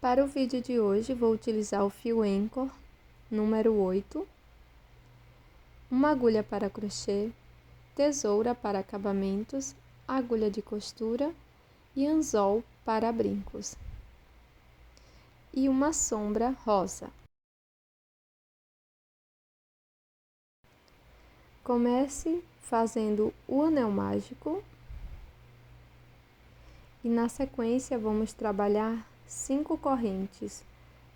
Para o vídeo de hoje, vou utilizar o fio Anchor número 8, uma agulha para crochê, tesoura para acabamentos, agulha de costura e anzol para brincos, e uma sombra rosa. Comece fazendo o anel mágico e na sequência vamos trabalhar 5 correntes,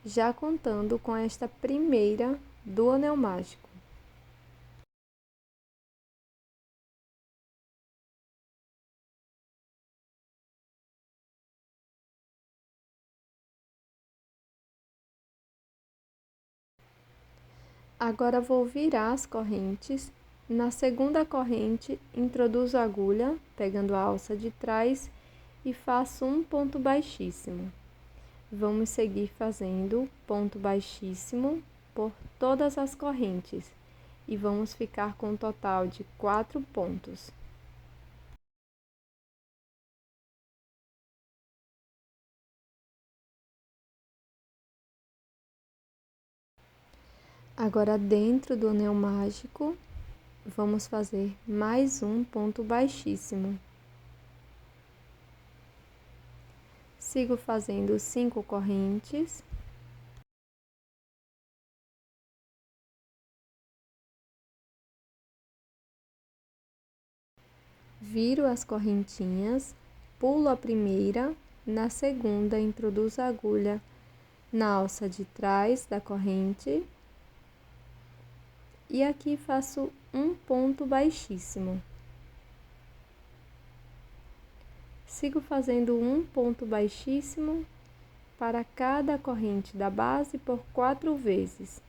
já contando com esta primeira do anel mágico. Agora vou virar as correntes. Na segunda corrente, introduzo a agulha, pegando a alça de trás e faço um ponto baixíssimo. Vamos seguir fazendo ponto baixíssimo por todas as correntes e vamos ficar com um total de 4 pontos. Agora, dentro do anel mágico, vamos fazer mais um ponto baixíssimo. Sigo fazendo 5 correntes. Viro as correntinhas, pulo a primeira, na segunda introduzo a agulha na alça de trás da corrente e aqui faço um ponto baixíssimo. Sigo fazendo um ponto baixíssimo para cada corrente da base por 4 vezes.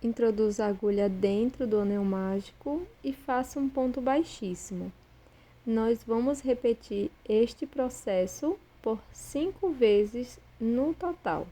Introduzo a agulha dentro do anel mágico e faço um ponto baixíssimo. Nós vamos repetir este processo por 5 vezes no total.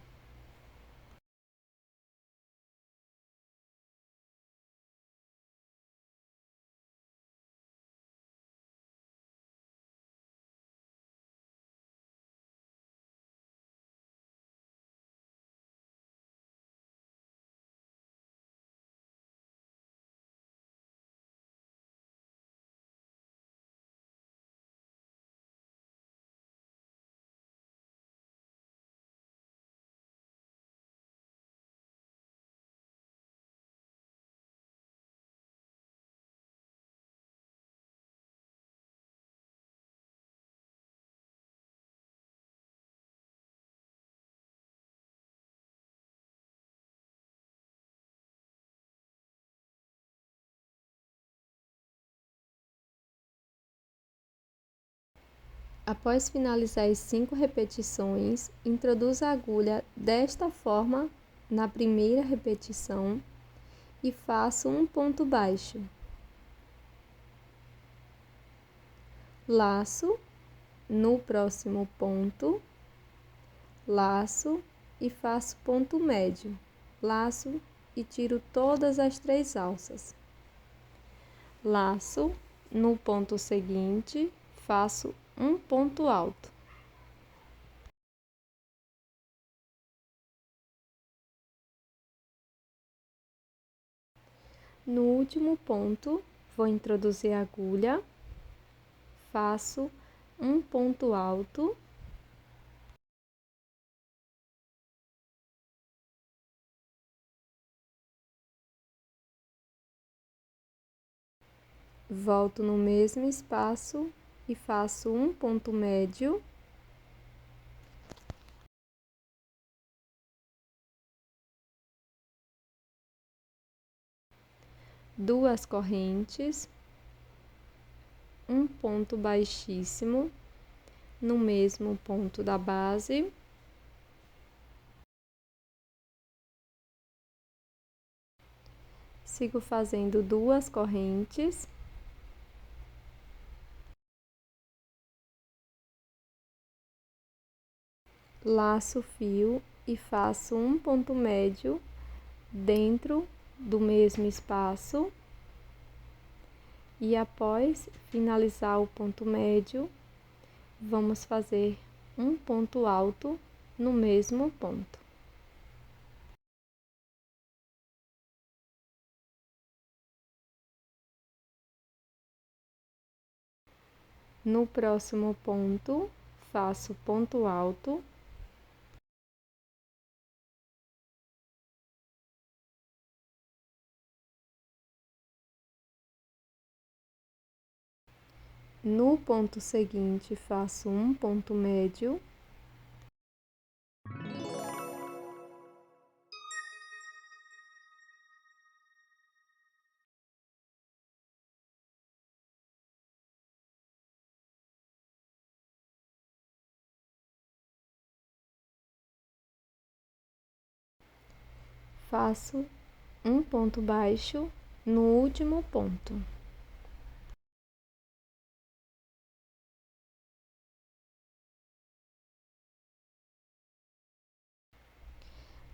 Após finalizar as 5 repetições, introduza a agulha desta forma na primeira repetição e faço um ponto baixo. Laço no próximo ponto, laço e faço ponto médio, laço e tiro todas as 3 alças. Laço no ponto seguinte, faço um ponto alto. No último ponto, vou introduzir a agulha, faço um ponto alto. Volto no mesmo espaço e faço um ponto médio. Duas correntes, um ponto baixíssimo no mesmo ponto da base. Sigo fazendo duas correntes. laço o fio e faço um ponto médio dentro do mesmo espaço. E após finalizar o ponto médio, vamos fazer um ponto alto no mesmo ponto. No próximo ponto, faço ponto alto. No ponto seguinte, faço um ponto médio. Faço um ponto baixo no último ponto.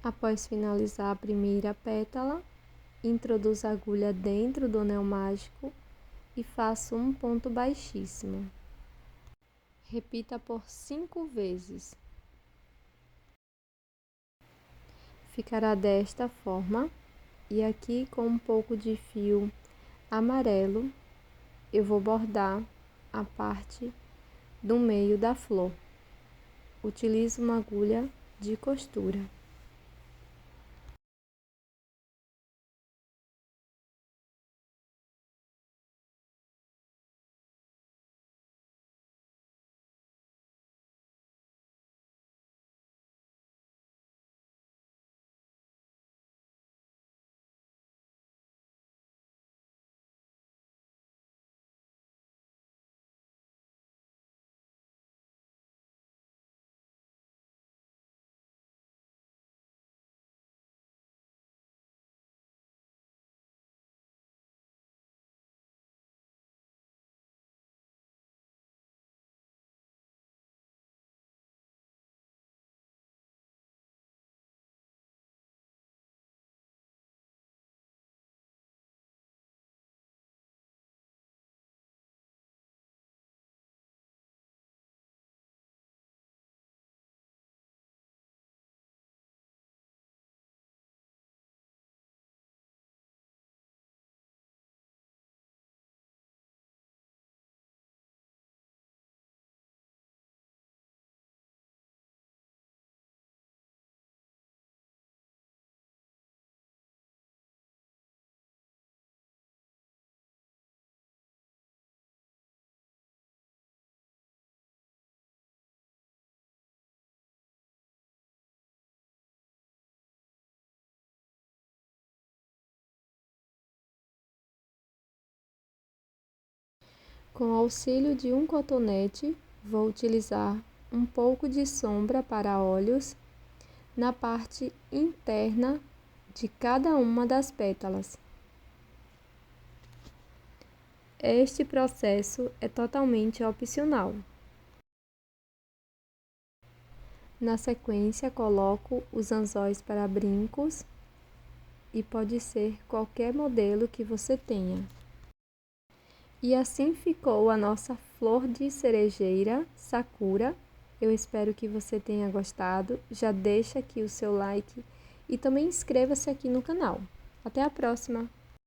Após finalizar a primeira pétala, introduzo a agulha dentro do anel mágico e faço um ponto baixíssimo. Repita por 5 vezes. Ficará desta forma, e aqui com um pouco de fio amarelo, eu vou bordar a parte do meio da flor. Utilizo uma agulha de costura. Com auxílio de um cotonete, vou utilizar um pouco de sombra para olhos na parte interna de cada uma das pétalas. Este processo é totalmente opcional. Na sequência, coloco os anzóis para brincos e pode ser qualquer modelo que você tenha. E assim ficou a nossa flor de cerejeira Sakura. Eu espero que você tenha gostado. Já deixa aqui o seu like e também inscreva-se aqui no canal. Até a próxima!